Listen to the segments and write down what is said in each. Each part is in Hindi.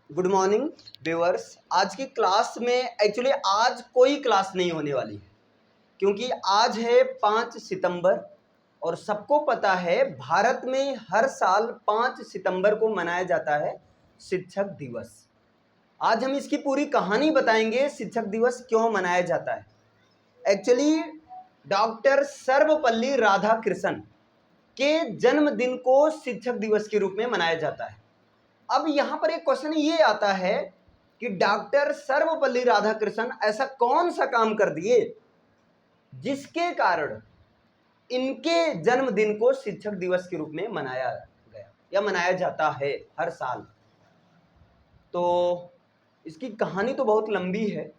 Good morning viewers. आज की क्लास में एक्चुअली आज कोई क्लास नहीं होने वाली है क्योंकि आज है 5 सितंबर और सबको पता है भारत में हर साल 5 सितंबर को मनाया जाता है शिक्षक दिवस। आज हम इसकी पूरी कहानी बताएंगे, शिक्षक दिवस क्यों मनाया जाता है। एक्चुअली डॉक्टर सर्वपल्ली राधाकृष्णन के जन्मदिन को शिक्षक दिवस के रूप में मनाया जाता है। अब यहाँ पर एक क्वेश्चन ये आता है कि डॉक्टर सर्वपल्ली राधाकृष्णन ऐसा कौन सा काम कर दिए जिसके कारण इनके जन्मदिन को शिक्षक दिवस के रूप में मनाया गया या मनाया जाता है हर साल। तो इसकी कहानी तो बहुत लंबी है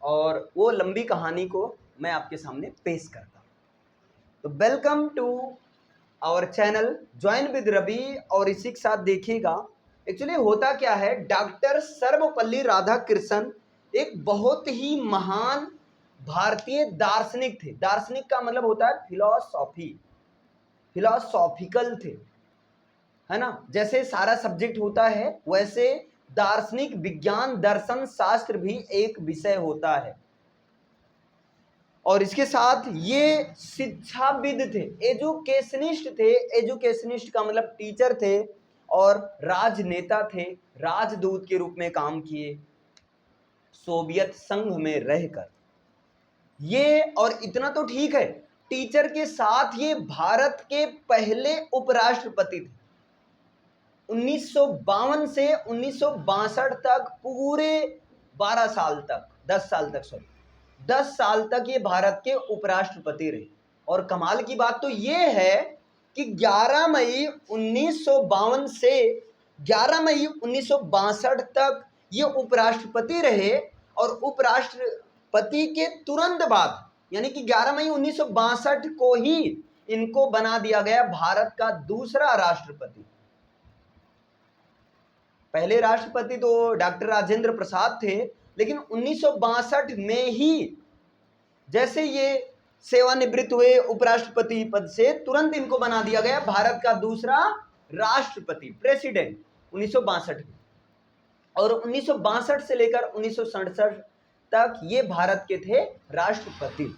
और वो लंबी कहानी को मैं आपके सामने पेश करता हूँ। तो welcome to our channel join with Ravi और इसी के साथ देखिएगा एक्चुअली होता क्या है। डॉक्टर सर्वपल्ली राधाकृष्णन एक बहुत ही महान भारतीय दार्शनिक थे। दार्शनिक का मतलब होता है फिलोसॉफिकल थे, है ना। जैसे सारा सब्जेक्ट होता है वैसे दार्शनिक विज्ञान दर्शन शास्त्र भी एक विषय होता है। और इसके साथ ये शिक्षाविद थे, एजुकेशनिस्ट थे। एजुकेशनिस्ट का मतलब टीचर थे और राजनेता थे, राजदूत के रूप में काम किए सोवियत संघ में रहकर। ये और इतना तो ठीक है, टीचर के साथ ये भारत के पहले उपराष्ट्रपति थे। 1952 से 1962 तक पूरे 12 साल तक 10 साल तक 10 साल तक ये भारत के उपराष्ट्रपति रहे। और कमाल की बात तो ये है कि 11 मई 1952 से 11 मई 1962 तक ये उपराष्ट्रपति रहे और उपराष्ट्रपति के तुरंत बाद यानी कि 11 मई 1962 को ही इनको बना दिया गया भारत का दूसरा राष्ट्रपति। पहले राष्ट्रपति तो डॉक्टर राजेंद्र प्रसाद थे, लेकिन 1962 में ही जैसे ये सेवानिवृत्त हुए उपराष्ट्रपति पद से, तुरंत इनको बना दिया गया भारत का दूसरा राष्ट्रपति, प्रेसिडेंट 1962 में। और 1962 से लेकर 1967 तक ये भारत के थे राष्ट्रपति।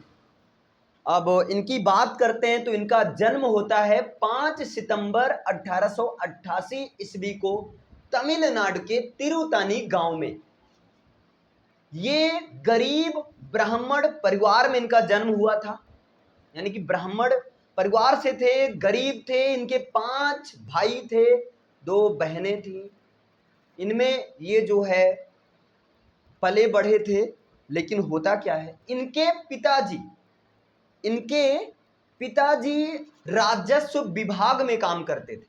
अब इनकी बात करते हैं तो इनका जन्म होता है 5 सितंबर 1888 ईस्वी को तमिलनाडु के तिरुतानी गांव में। ये गरीब ब्राह्मण परिवार में इनका जन्म हुआ था, यानी कि ब्राह्मण परिवार से थे, गरीब थे। इनके 5 भाई थे, 2 बहनें थी। इनमें ये जो है पले बढ़े थे। लेकिन होता क्या है, इनके पिताजी राजस्व विभाग में काम करते थे।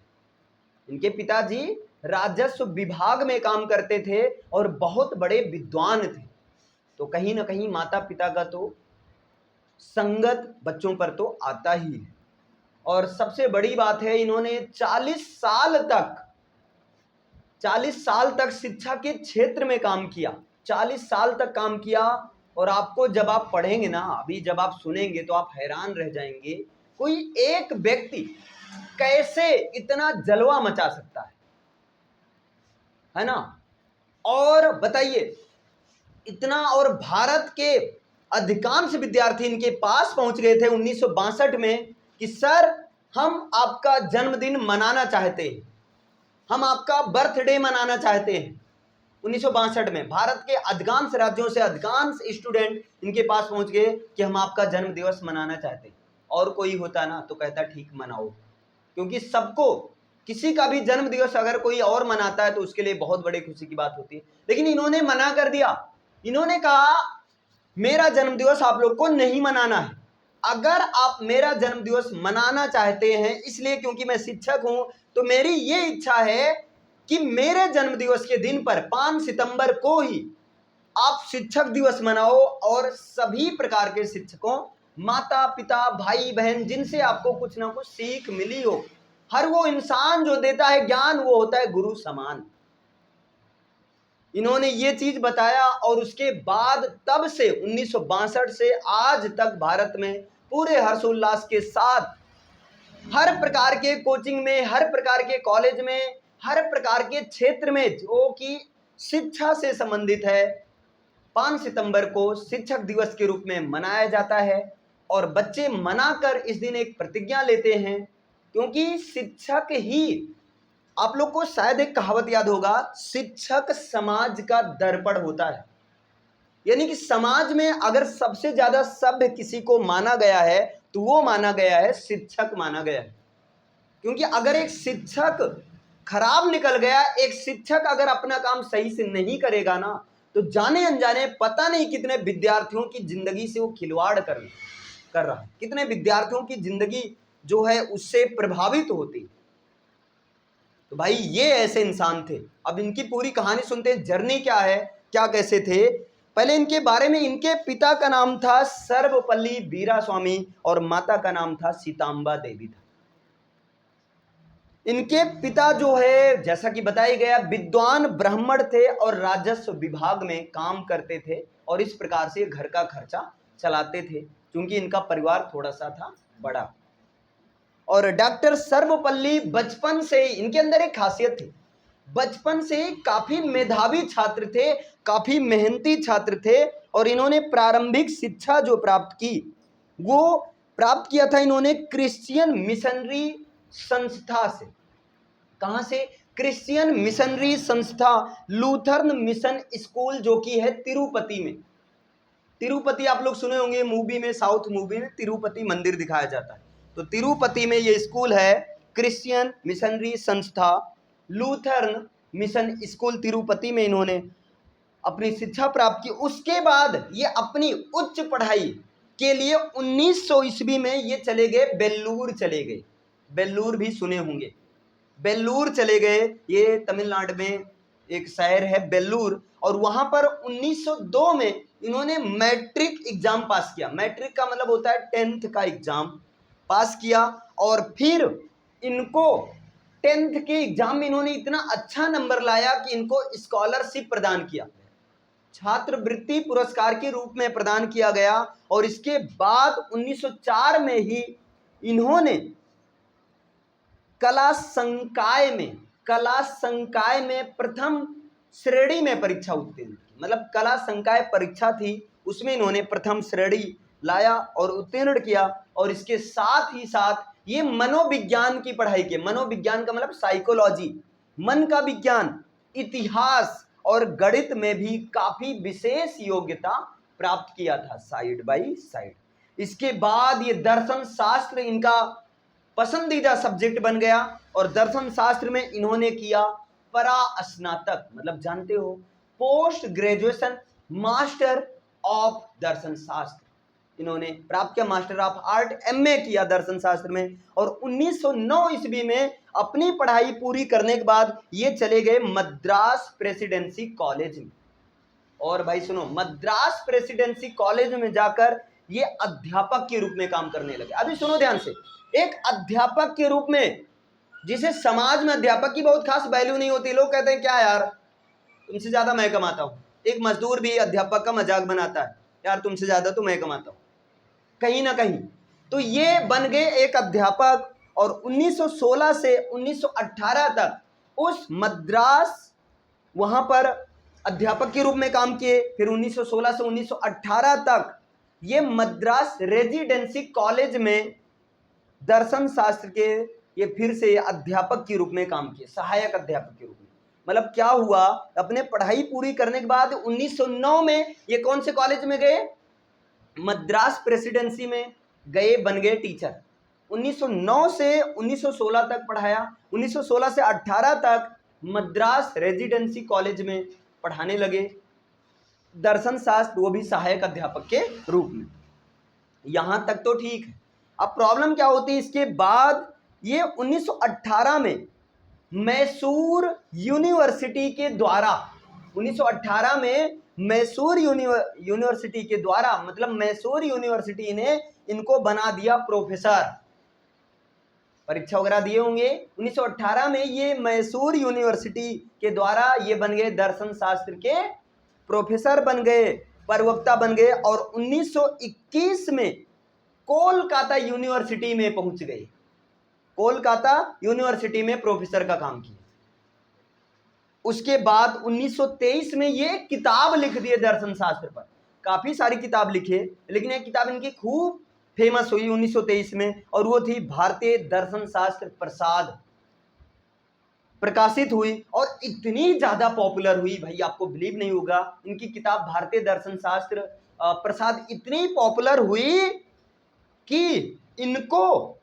इनके पिताजी राजस्व विभाग में काम करते थे और बहुत बड़े विद्वान थे। तो कहीं ना कहीं माता पिता का तो संगत बच्चों पर तो आता ही है। और सबसे बड़ी बात है, इन्होंने 40 साल तक शिक्षा के क्षेत्र में काम किया। 40 साल तक काम किया। और आपको जब आप पढ़ेंगे ना, अभी जब आप सुनेंगे तो आप हैरान रह जाएंगे, कोई एक व्यक्ति कैसे इतना जलवा मचा सकता है ना। और बताइए इतना, और भारत के अधिकांश विद्यार्थी इनके पास पहुंच गए थे 1962 में कि सर हम आपका जन्मदिन मनाना चाहते हैं, हम आपका बर्थडे मनाना चाहते हैं। 1962 में भारत के अधिकांश राज्यों से अधिकांश स्टूडेंट इनके पास पहुंच गए कि हम आपका जन्म दिवस मनाना चाहते हैं। और कोई होता ना तो कहता ठीक मनाओ, क्योंकि सबको किसी का भी जन्म दिवस अगर कोई और मनाता है तो उसके लिए बहुत बड़ी खुशी की बात होती है। लेकिन इन्होंने मना कर दिया। इन्होंने कहा मेरा जन्म दिवस आप लोग को नहीं मनाना है। अगर आप मेरा जन्म दिवस मनाना चाहते हैं, इसलिए क्योंकि मैं शिक्षक हूं, तो मेरी ये इच्छा है कि मेरे जन्म दिवस के दिन पर 5 सितंबर को ही आप शिक्षक दिवस मनाओ और सभी प्रकार के शिक्षकों, माता पिता, भाई बहन, जिनसे आपको कुछ ना कुछ सीख मिली हो। हर वो इंसान जो देता है ज्ञान वो होता है गुरु समान। इन्होंने ये चीज बताया और उसके बाद तब से 1962 से आज तक भारत में पूरे हर्षोल्लास के साथ हर प्रकार के कोचिंग में, हर प्रकार के कॉलेज में, हर प्रकार के क्षेत्र में जो कि शिक्षा से संबंधित है। 5 सितंबर को शिक्षक दिवस के रूप में मनाया जाता है और बच्चे मनाकर इस दिन एक प्रतिज्ञा लेते हैं, क्योंकि शिक्षक ही, आप लोग को शायद एक कहावत याद होगा, शिक्षक समाज का दर्पण होता है। यानी कि समाज में अगर सबसे ज्यादा सभ्य किसी को माना गया है तो वो माना गया है, शिक्षक माना गया है। क्योंकि अगर एक शिक्षक खराब निकल गया, एक शिक्षक अगर अपना काम सही से नहीं करेगा ना, तो जाने अनजाने पता नहीं कितने विद्यार्थियों की जिंदगी से वो खिलवाड़ कर रहा है, कितने विद्यार्थियों की जिंदगी जो है उससे प्रभावित होती। तो भाई ये ऐसे इंसान थे। अब इनकी पूरी कहानी सुनते हैं, जर्नी क्या है, क्या कैसे थे। पहले इनके बारे में, इनके पिता का नाम था सर्वपल्ली वीरास्वामी और माता का नाम था सीतांबा देवी था। इनके पिता जो है, जैसा कि बताया गया, विद्वान ब्राह्मण थे और राजस्व विभाग में काम करते थे और इस प्रकार से घर का खर्चा चलाते थे, क्योंकि इनका परिवार थोड़ा सा था बड़ा। और डॉक्टर सर्वपल्ली बचपन से, इनके अंदर एक खासियत थी, बचपन से काफी मेधावी छात्र थे, काफी मेहनती छात्र थे। और इन्होंने प्रारंभिक शिक्षा जो प्राप्त की, वो प्राप्त किया था इन्होंने क्रिश्चियन मिशनरी संस्था से। कहां से? क्रिश्चियन मिशनरी संस्था, लूथरन मिशन स्कूल, जो कि है तिरुपति में। तिरुपति आप लोग सुने होंगे, मूवी में, साउथ मूवी में तिरुपति मंदिर दिखाया जाता है। तो तिरुपति में ये स्कूल है, क्रिश्चियन मिशनरी संस्था लूथरन मिशन स्कूल तिरुपति में इन्होंने अपनी शिक्षा प्राप्त की। उसके बाद ये अपनी उच्च पढ़ाई के लिए 1900 ईस्वी में ये चले गए, बेल्लूर चले गए। बेल्लूर भी सुने होंगे, बेल्लूर चले गए। ये तमिलनाडु में एक शहर है बेल्लूर, और वहां पर 1902 में इन्होंने मैट्रिक एग्जाम पास किया। मैट्रिक का मतलब होता है 10th का एग्जाम पास किया। और फिर इनको 10th के एग्जाम में इन्होंने इतना अच्छा नंबर लाया कि इनको स्कॉलरशिप प्रदान किया, छात्रवृत्ति पुरस्कार के रूप में प्रदान किया गया। और इसके बाद 1904 में ही इन्होंने कला संकाय में प्रथम श्रेणी में परीक्षा उत्तीर्ण की। मतलब कला संकाय परीक्षा थी, उसमें इन्होंने प्रथम श्रेणी लाया और उत्तीर्ण किया। और इसके साथ ही साथ ये मनोविज्ञान की पढ़ाई के, मनोविज्ञान का मतलब साइकोलॉजी, मन का विज्ञान, इतिहास और गणित में भी काफी विशेष योग्यता प्राप्त किया था, साइड बाय साइड। इसके बाद ये दर्शन शास्त्र इनका पसंदीदा सब्जेक्ट बन गया और दर्शन शास्त्र में इन्होंने किया परास्नातक, मतलब जानते हो पोस्ट ग्रेजुएशन मास्टर ऑफ दर्शन शास्त्र इन्होंने प्राप्त किया, मास्टर ऑफ आर्ट एमए किया दर्शन शास्त्र में। और 1909 ईस्वी में अपनी पढ़ाई पूरी करने के बाद ये चले गए मद्रास प्रेसिडेंसी कॉलेज में। और भाई सुनो, मद्रास प्रेसिडेंसी कॉलेज में जाकर ये अध्यापक के रूप में काम करने लगे। अभी सुनो ध्यान से, एक अध्यापक के रूप में, जिसे समाज में अध्यापक की बहुत खास वैल्यू नहीं होती, लोग कहते हैं क्या यार तुमसे ज्यादा मैं कमाता हूं। एक मजदूर भी अध्यापक का मजाक बनाता है, यार तुमसे ज्यादा तो मैं कमाता हूं, कहीं ना कहीं। तो ये बन गए एक अध्यापक और 1916 से 1918 तक उस मद्रास, वहां पर अध्यापक के रूप में काम किए। फिर 1916 से 1918 तक ये मद्रास रेजिडेंसी कॉलेज में दर्शन शास्त्र के ये फिर से अध्यापक के रूप में काम किए, सहायक अध्यापक के रूप में। मतलब क्या हुआ, अपने पढ़ाई पूरी करने के बाद 1909 में ये कौन से कॉलेज में गए? मद्रास प्रेसिडेंसी में गए, बन गए टीचर। 1909 से 1916 तक पढ़ाया, 1916 से 18 तक मद्रास रेजिडेंसी कॉलेज में पढ़ाने लगे दर्शन शास्त्र, वो भी सहायक अध्यापक के रूप में। यहां तक तो ठीक है। अब प्रॉब्लम क्या होती है, इसके बाद ये 1918 में मैसूर यूनिवर्सिटी के द्वारा, 1918 में मैसूर यूनिवर्सिटी के द्वारा, मतलब मैसूर यूनिवर्सिटी ने इनको बना दिया प्रोफेसर। परीक्षा वगैरह दिए होंगे। 1918 में ये मैसूर यूनिवर्सिटी के द्वारा ये बन गए दर्शन शास्त्र के प्रोफेसर, बन गए प्रवक्ता बन गए। और 1921 में कोलकाता यूनिवर्सिटी में पहुंच गए, कोलकाता यूनिवर्सिटी में प्रोफेसर का काम किया। उसके बाद 1923 में ये किताब लिख दिए दर्शन शास्त्र पर। काफी सारी किताब लिखे, लेकिन एक किताब इनकी खूब फेमस हुई 1923 में, और वो थी भारतीय दर्शन शास्त्र प्रसाद, प्रकाशित हुई और इतनी ज्यादा पॉपुलर हुई भाई, आपको बिलीव नहीं होगा। इनकी किताब भारतीय दर्शन शास्त्र प्रसाद इतनी पॉपुलर हुई कि इनको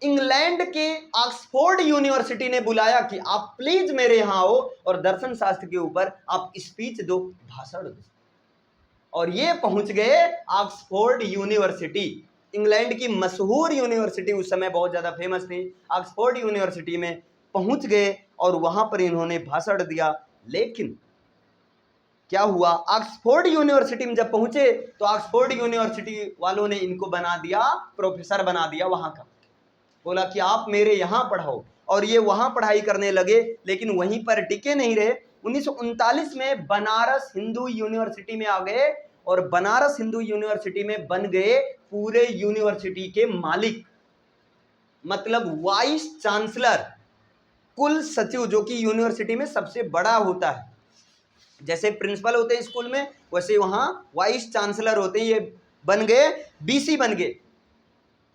इंग्लैंड के ऑक्सफोर्ड यूनिवर्सिटी ने बुलाया कि आप प्लीज मेरे यहां आओ और दर्शन शास्त्र के ऊपर आप स्पीच दो, भाषण दो। और ये पहुंच गए ऑक्सफोर्ड यूनिवर्सिटी, इंग्लैंड की मशहूर यूनिवर्सिटी, उस समय बहुत ज्यादा फेमस थी। ऑक्सफोर्ड यूनिवर्सिटी में पहुंच गए और वहां पर इन्होंने भाषण दिया। लेकिन क्या हुआ, ऑक्सफोर्ड यूनिवर्सिटी में जब पहुंचे तो ऑक्सफोर्ड यूनिवर्सिटी वालों ने इनको बना दिया, प्रोफेसर बना दिया वहां का। बोला कि आप मेरे यहां पढ़ाओ, और ये वहां पढ़ाई करने लगे। लेकिन वहीं पर टिके नहीं रहे, 1939 में बनारस हिंदू यूनिवर्सिटी में आ गए, और बनारस हिंदू यूनिवर्सिटी में बन गए पूरे यूनिवर्सिटी के मालिक, मतलब वाइस चांसलर, कुल सचिव, जो कि यूनिवर्सिटी में सबसे बड़ा होता है। जैसे प्रिंसिपल होते हैं स्कूल में, वैसे वहां वाइस चांसलर होते हैं। ये बन गए, बीसी बन गए।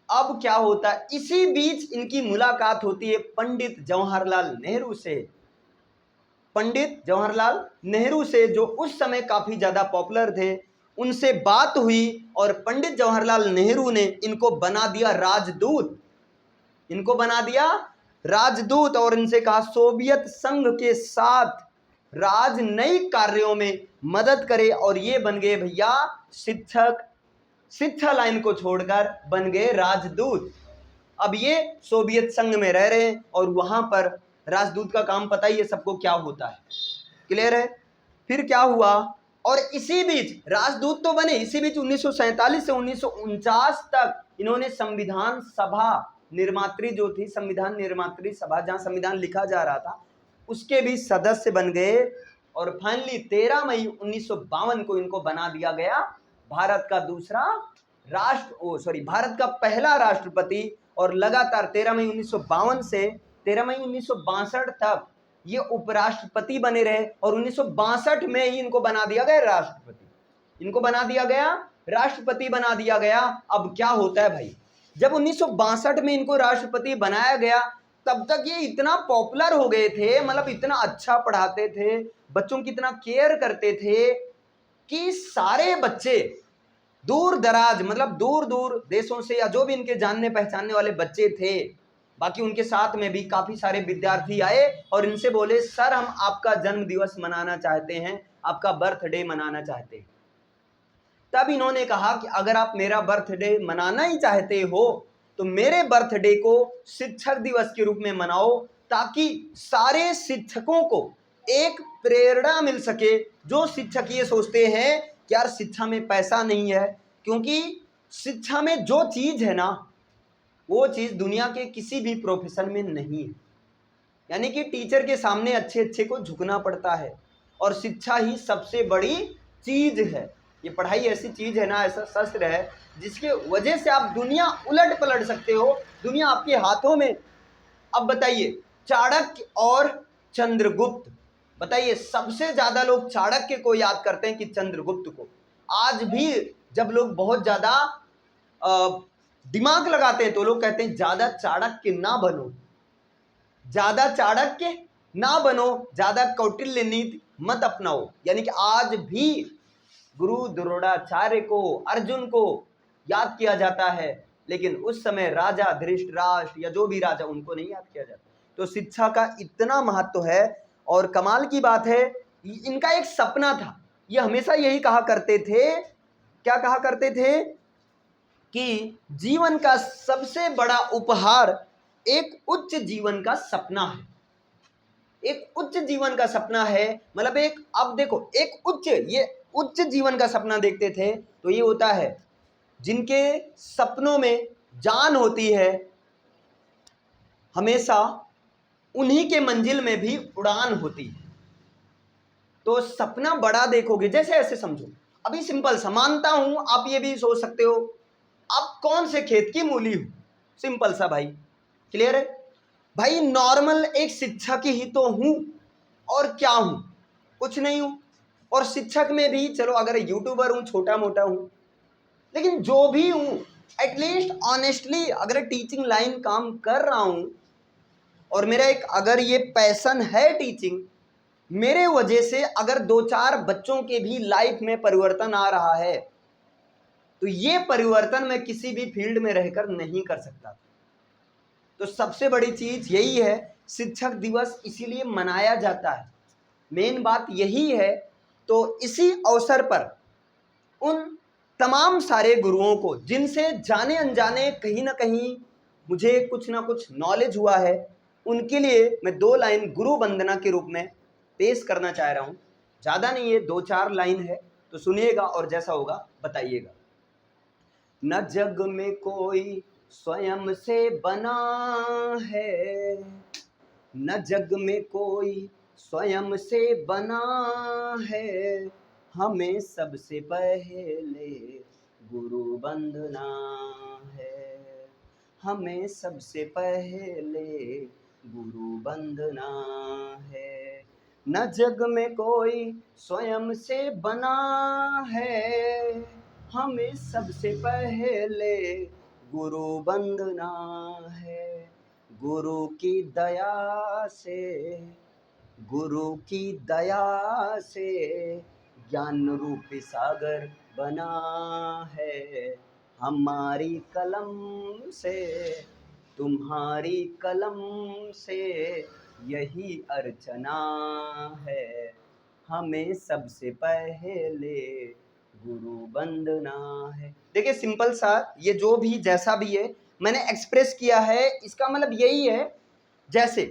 अब क्या होता है, इसी बीच इनकी मुलाकात होती है पंडित जवाहरलाल नेहरू से। पंडित जवाहरलाल नेहरू से, जो उस समय काफी ज्यादा पॉपुलर थे, उनसे बात हुई और पंडित जवाहरलाल नेहरू ने इनको बना दिया राजदूत। इनको बना दिया राजदूत और इनसे कहा सोवियत संघ के साथ राजनयिक कार्यों में मदद करे, और ये बन गए भैया शिक्षक, शिक्षा लाइन को छोड़कर बन गए राजदूत। अब ये सोवियत संघ में रह रहे हैं और वहां पर राजदूत का काम पता ही है सबको क्या होता है, क्लियर है। फिर क्या हुआ, और इसी बीच राजदूत तो बने, इसी बीच 1947 से 1949 तक इन्होंने संविधान सभा निर्मात्री जो थी, संविधान निर्मात्री सभा, जहां संविधान लिखा जा रहा था, उसके भी सदस्य बन गए। और फाइनली 13 मई 1952 को इनको बना दिया गया भारत का दूसरा भारत का पहला राष्ट्रपति। और लगातार 13 मई 1952 से 13 मई 1962 तक ये उपराष्ट्रपति बने रहे, और 1962 में ही इनको बना दिया गया राष्ट्रपति। इनको बना दिया गया राष्ट्रपति, बना दिया गया। अब क्या होता है भाई, जब 1962 में इनको राष्ट्रपति बनाया गया, तब तक ये इतना पॉपुलर हो गए थे, मतलब इतना अच्छा पढ़ाते थे, बच्चों की इतना केयर करते थे कि सारे बच्चे दूर दराज, मतलब दूर दूर देशों से, या जो भी इनके जानने पहचानने वाले बच्चे थे, बाकी उनके साथ में भी काफी सारे विद्यार्थी आए और इनसे बोले सर हम आपका जन्म दिवस मनाना चाहते हैं, आपका बर्थडे मनाना चाहते हैं। तब इन्होंने कहा कि अगर आप मेरा बर्थडे मनाना ही चाहते हो तो मेरे बर्थडे को शिक्षक दिवस के रूप में मनाओ, ताकि सारे शिक्षकों को एक प्रेरणा मिल सके। जो शिक्षक ये सोचते हैं कि यार शिक्षा में पैसा नहीं है, क्योंकि शिक्षा में जो चीज है ना, वो चीज दुनिया के किसी भी प्रोफेशन में नहीं है। यानी कि टीचर के सामने अच्छे अच्छे को झुकना पड़ता है, और शिक्षा ही सबसे बड़ी चीज है। ये पढ़ाई ऐसी चीज है ना, ऐसा शस्त्र है जिसके वजह से आप दुनिया उलट पलट सकते हो, दुनिया आपके हाथों में। अब बताइए, चाणक्य और चंद्रगुप्त, बताइए सबसे ज्यादा लोग चाणक्य को याद करते हैं कि चंद्रगुप्त को। आज भी जब लोग बहुत ज्यादा दिमाग लगाते हैं तो लोग कहते हैं ज्यादा चाणक्य ना बनो, ज्यादा चाणक्य ना बनो, ज्यादा कौटिल्य नीति मत अपनाओ। यानी कि आज भी गुरु द्रोणाचार्य को, अर्जुन को याद किया जाता है, लेकिन उस समय राजा धृतराष्ट्र या जो भी राजा, उनको नहीं याद किया जाता। तो शिक्षा का इतना महत्व है। और कमाल की बात है, इनका एक सपना था, ये हमेशा यही कहा करते थे, क्या कहा करते थे कि जीवन का सबसे बड़ा उपहार एक उच्च जीवन का सपना है। एक उच्च जीवन का सपना है, मतलब एक, अब देखो एक उच्च, ये उच्च जीवन का सपना देखते थे तो ये होता है जिनके सपनों में जान होती है, हमेशा उन्हीं के मंजिल में भी उड़ान होती है। तो सपना बड़ा देखोगे, जैसे ऐसे समझो, अभी सिंपल सा मानता हूं, आप ये भी सोच सकते हो आप कौन से खेत की मूली हो, सिंपल सा भाई, क्लियर है भाई। नॉर्मल एक शिक्षक ही तो हूं, और क्या हूं? कुछ नहीं हूं। और शिक्षक में भी चलो अगर यूट्यूबर हूं, छोटा मोटा हूं, लेकिन जो भी हूं एटलीस्ट ऑनेस्टली अगर टीचिंग लाइन काम कर रहा हूं और मेरा एक अगर ये पैशन है टीचिंग, मेरे वजह से अगर 2-4 बच्चों के भी लाइफ में परिवर्तन आ रहा है, तो ये परिवर्तन मैं किसी भी फील्ड में रहकर नहीं कर सकता। तो सबसे बड़ी चीज यही है, शिक्षक दिवस इसीलिए मनाया जाता है, मेन बात यही है। तो इसी अवसर पर उन तमाम सारे गुरुओं को जिनसे जाने अनजाने कहीं ना कहीं मुझे कुछ ना कुछ नॉलेज हुआ है, उनके लिए मैं 2 लाइन गुरु वंदना के रूप में पेश करना चाह रहा हूं। ज़्यादा नहीं है, 2-4 लाइन है, तो सुनिएगा और जैसा होगा बताइएगा। न जग में कोई स्वयं से बना है, न जग में कोई स्वयं से बना है, हमें सबसे पहले गुरु वंदना है, हमें सबसे पहले गुरु वंदना है। न जग में कोई स्वयं से बना है, हमें सबसे पहले गुरु वंदना है। गुरु की दया से, गुरु की दया से ज्ञान रूपी सागर बना है, हमारी कलम से, तुम्हारी कलम से यही अर्चना है, हमें सबसे पहले गुरु वंदना है। देखिए सिंपल सा, ये जो भी जैसा भी है मैंने एक्सप्रेस किया है, इसका मतलब यही है, जैसे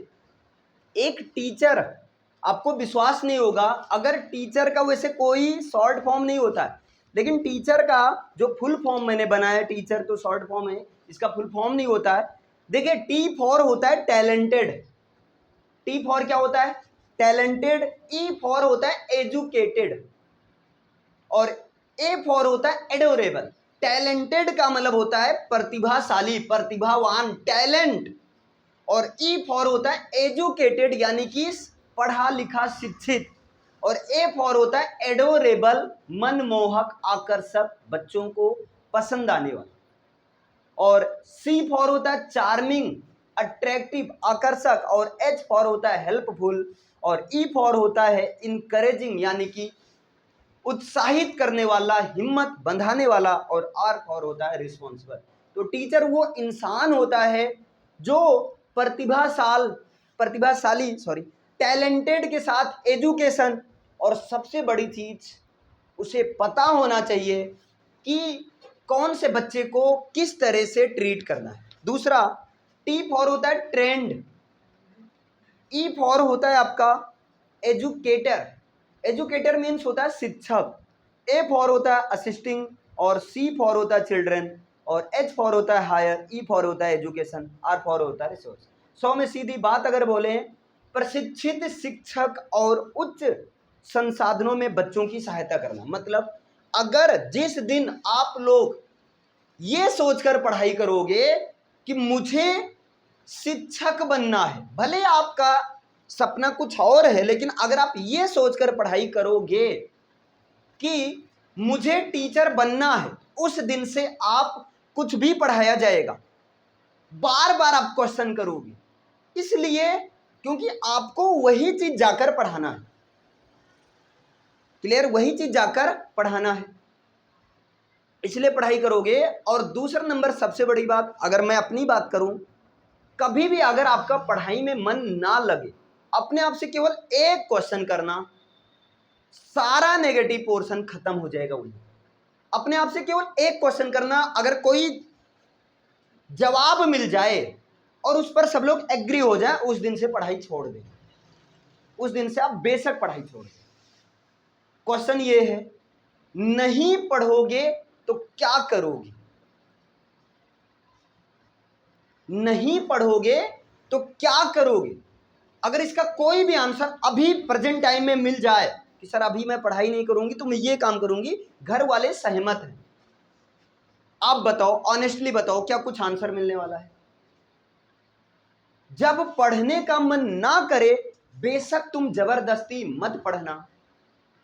एक टीचर, आपको विश्वास नहीं होगा अगर टीचर का वैसे कोई शॉर्ट फॉर्म नहीं होता है, लेकिन टीचर का जो फुल फॉर्म मैंने बनाया, टीचर तो शॉर्ट फॉर्म है, इसका फुल फॉर्म नहीं होता है। देखिए टी फॉर होता है टैलेंटेड, टी फॉर क्या होता है? टैलेंटेड। ई फॉर होता है एजुकेटेड, और ए फॉर होता है एडोरेबल। टैलेंटेड का मतलब होता है प्रतिभाशाली, प्रतिभावान, टैलेंट। और ई फॉर होता है एजुकेटेड यानी कि पढ़ा लिखा, शिक्षित। और ए फॉर होता है एडोरेबल, मनमोहक, आकर्षक, बच्चों को पसंद आने वाला। और सी फॉर होता है चार्मिंग, अट्रैक्टिव, आकर्षक। और एच फॉर होता है हेल्पफुल। और ई फॉर होता है इनकरेजिंग यानी कि उत्साहित करने वाला, हिम्मत बंधाने वाला। और आर फॉर होता है रिस्पॉन्सिबल। तो टीचर वो इंसान होता है जो प्रतिभाशाली टैलेंटेड के साथ एजुकेशन, और सबसे बड़ी चीज उसे पता होना चाहिए कि कौन से बच्चे को किस तरह से ट्रीट करना है। दूसरा टी फॉर होता है ट्रेंड, ई फॉर होता है आपका एजुकेटर, एजुकेटर मीन्स होता है शिक्षक। ए फॉर होता है असिस्टिंग, और सी फॉर होता है चिल्ड्रन, और एच फॉर होता है हायर, ई फॉर होता है एजुकेशन, आर फॉर होता है रिसोर्स। 100 में सीधी बात अगर बोले, प्रशिक्षित शिक्षक और उच्च संसाधनों में बच्चों की सहायता करना। मतलब अगर जिस दिन आप लोग ये सोचकर पढ़ाई करोगे कि मुझे शिक्षक बनना है, भले आपका सपना कुछ और है, लेकिन अगर आप ये सोचकर पढ़ाई करोगे कि मुझे टीचर बनना है, उस दिन से आप कुछ भी पढ़ाया जाएगा बार बार आप क्वेश्चन करोगे, इसलिए क्योंकि आपको वही चीज जाकर पढ़ाना है। क्लियर? वही चीज जाकर पढ़ाना है, इसलिए पढ़ाई करोगे। और दूसरा नंबर सबसे बड़ी बात, अगर मैं अपनी बात करूं, कभी भी अगर आपका पढ़ाई में मन ना लगे, अपने आप से केवल एक क्वेश्चन करना, सारा नेगेटिव पोर्शन खत्म हो जाएगा। वही अपने आप से केवल एक क्वेश्चन करना, अगर कोई जवाब मिल जाए और उस पर सब लोग एग्री हो जाए, उस दिन से पढ़ाई छोड़ दें, उस दिन से आप बेशक पढ़ाई छोड़ दें। क्वेश्चन ये है, नहीं पढ़ोगे तो क्या करोगे? नहीं पढ़ोगे तो क्या करोगे? अगर इसका कोई भी आंसर अभी प्रेजेंट टाइम में मिल जाए कि सर अभी मैं पढ़ाई नहीं करूंगी तो मैं ये काम करूंगी, घर वाले सहमत हैं, आप बताओ, ऑनेस्टली बताओ, क्या कुछ आंसर मिलने वाला है? जब पढ़ने का मन ना करे, बेशक तुम जबरदस्ती मत पढ़ना,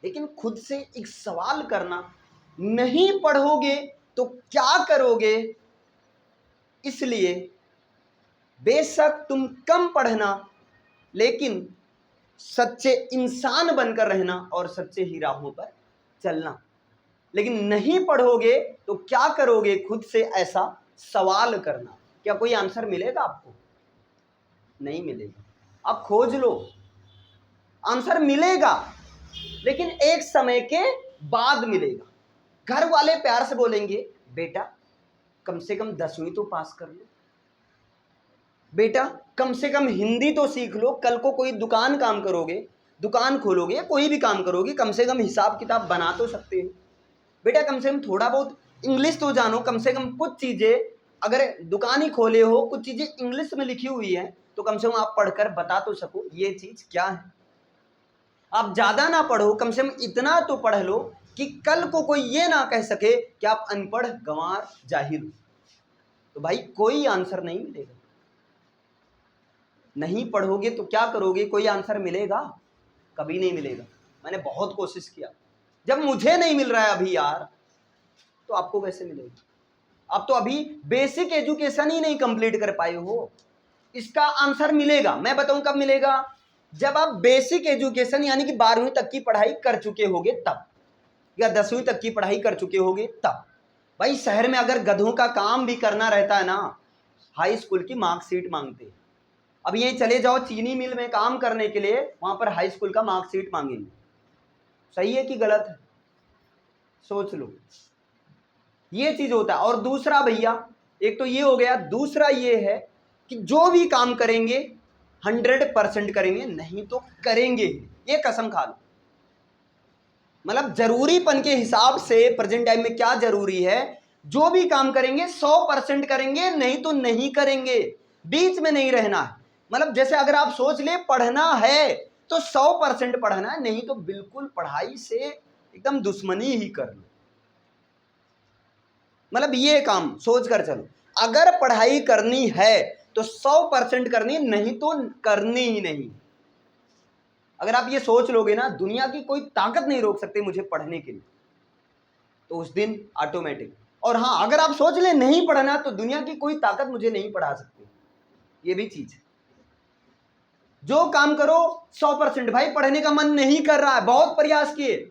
लेकिन खुद से एक सवाल करना, नहीं पढ़ोगे तो क्या करोगे। इसलिए बेशक तुम कम पढ़ना, लेकिन सच्चे इंसान बनकर रहना और सच्चे ही राहों पर चलना। लेकिन नहीं पढ़ोगे तो क्या करोगे, खुद से ऐसा सवाल करना। क्या कोई आंसर मिलेगा आपको? नहीं मिलेगा। आप खोज लो, आंसर मिलेगा, लेकिन एक समय के बाद मिलेगा। घर वाले प्यार से बोलेंगे, बेटा कम से कम 10वीं तो पास कर लो, बेटा कम से कम हिंदी तो सीख लो, कल को कोई दुकान काम करोगे, दुकान खोलोगे, कोई भी काम करोगे, कम से कम हिसाब किताब बना तो सकते हो। बेटा कम से कम थोड़ा बहुत इंग्लिश तो जानो, कम से कम कुछ चीज़ें, अगर दुकान ही खोले हो, कुछ चीज़ें इंग्लिश में लिखी हुई है तो कम से कम आप पढ़कर बता तो सको ये चीज़ क्या है। आप ज़्यादा ना पढ़ो, कम से कम इतना तो पढ़ लो कि कल को कोई ये ना कह सके कि आप अनपढ़, गंवार, जाहिल हो। तो भाई कोई आंसर नहीं मिलेगा। नहीं पढ़ोगे तो क्या करोगे, कोई आंसर मिलेगा? कभी नहीं मिलेगा। मैंने बहुत कोशिश किया, जब मुझे नहीं मिल रहा है अभी यार, तो आपको कैसे मिलेगा? आप तो अभी बेसिक एजुकेशन ही नहीं कंप्लीट कर पाए हो। इसका आंसर मिलेगा, मैं बताऊं कब मिलेगा? जब आप बेसिक एजुकेशन यानी कि 12वीं तक की पढ़ाई कर चुके होगे तब, या 10वीं तक की पढ़ाई कर चुके होगे तब। भाई शहर में अगर गधों का काम भी करना रहता है ना, हाई स्कूल की मार्कशीट मांगते हैं। अब यहीं चले जाओ चीनी मिल में काम करने के लिए, वहां पर हाई स्कूल का मार्कशीट मांगेंगे। सही है कि गलत है? सोच लो, ये चीज होता है। और दूसरा भैया, एक तो ये हो गया, दूसरा ये है कि जो भी काम करेंगे 100% करेंगे, नहीं तो करेंगे, ये कसम खा लो। मतलब जरूरीपन के हिसाब से प्रेजेंट टाइम में क्या जरूरी है, जो भी काम करेंगे 100% करेंगे, नहीं तो नहीं करेंगे, बीच में नहीं रहना है। मतलब जैसे अगर आप सोच ले पढ़ना है तो 100% पढ़ना है, नहीं तो बिल्कुल पढ़ाई से एकदम दुश्मनी ही कर लो। मतलब ये काम सोच कर चलो, अगर पढ़ाई करनी है तो 100% करनी, नहीं तो करनी ही नहीं। अगर आप ये सोच लोगे ना, दुनिया की कोई ताकत नहीं रोक सकती मुझे पढ़ने के लिए, तो उस दिन ऑटोमेटिक। और हाँ, अगर आप सोच ले नहीं पढ़ना तो दुनिया की कोई ताकत मुझे नहीं पढ़ा सकती, ये भी चीज है। जो काम करो 100%। भाई पढ़ने का मन नहीं कर रहा है, बहुत प्रयास किए,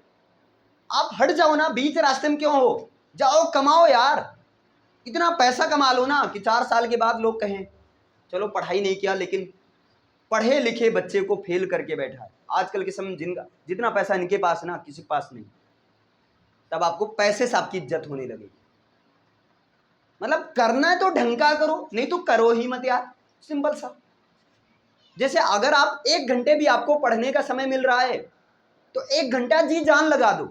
आप हट जाओ ना, बीच रास्ते में क्यों हो, जाओ कमाओ यार, इतना पैसा कमा लो ना कि 4 साल के बाद लोग कहें चलो पढ़ाई नहीं किया, लेकिन पढ़े लिखे बच्चे को फेल करके बैठा है। आजकल के समय जिनका जितना पैसा इनके पास ना, किसी के पास नहीं, तब आपको पैसे से आपकी इज्जत होने लगेगी। मतलब करना है तो ढंग का करो, नहीं तो करो ही मत यार, सिंपल सा। जैसे अगर आप 1 घंटे भी आपको पढ़ने का समय मिल रहा है तो 1 घंटा जी जान लगा दो,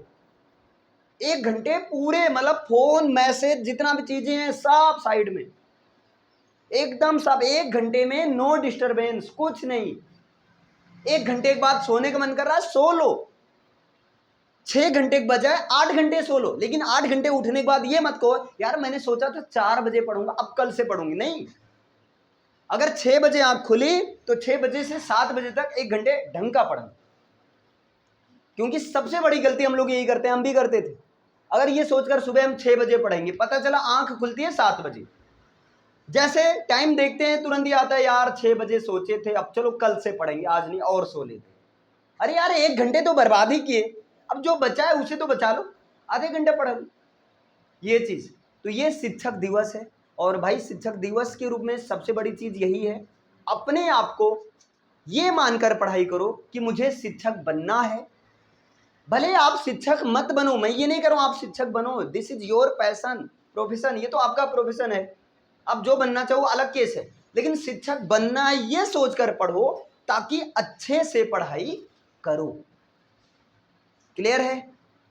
1 घंटे पूरे, मतलब फोन, मैसेज, जितना भी चीजें हैं सब साइड में, एकदम सब। 1 घंटे में नो डिस्टरबेंस, कुछ नहीं। 1 घंटे के बाद सोने का मन कर रहा है, सो लो, 6 घंटे के बजाय 8 घंटे सो लो। लेकिन 8 घंटे उठने के बाद ये मत कहो यार मैंने सोचा था 4 बजे पढ़ूंगा, अब कल से पढ़ूंगी। नहीं, अगर 6 बजे आंख खुली तो 6 बजे से 7 बजे तक 1 घंटे ढंग का पढ़ना। क्योंकि सबसे बड़ी गलती हम लोग यही करते हैं, हम भी करते थे। अगर ये सोचकर सुबह हम 6 बजे पढ़ेंगे, पता चला आंख खुलती है 7 बजे, जैसे टाइम देखते हैं तुरंत ही आता है यार 6 बजे सोचे थे, अब चलो कल से पढ़ेंगे, आज नहीं और सो लेते। अरे यार 1 घंटे तो बर्बाद ही किए, अब जो बचा है उसे तो बचा लो, आधे घंटे पढ़ लो, ये चीज। तो ये शिक्षक दिवस है। और भाई शिक्षक दिवस के रूप में सबसे बड़ी चीज यही है, अपने आप को ये मानकर पढ़ाई करो कि मुझे शिक्षक बनना है। भले आप शिक्षक मत बनो, मैं ये नहीं कह रहा हूं आप शिक्षक बनो, this is your passion, profession, ये तो आपका प्रोफेशन है, आप जो बनना चाहो अलग केस है। लेकिन शिक्षक बनना है ये सोचकर पढ़ो ताकि अच्छे से पढ़ाई करो। क्लियर है?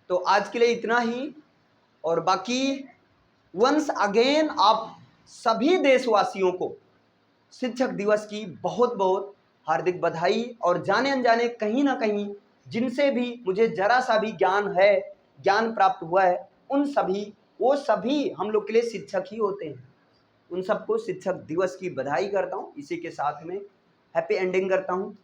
तो आज के लिए इतना ही। और बाकी वंस अगेन आप सभी देशवासियों को शिक्षक दिवस की बहुत बहुत हार्दिक बधाई। और जाने अनजाने कहीं ना कहीं जिनसे भी मुझे जरा सा भी ज्ञान है, ज्ञान प्राप्त हुआ है, उन सभी, वो सभी हम लोग के लिए शिक्षक ही होते हैं। उन सबको शिक्षक दिवस की बधाई करता हूँ। इसी के साथ में हैप्पी एंडिंग करता हूँ।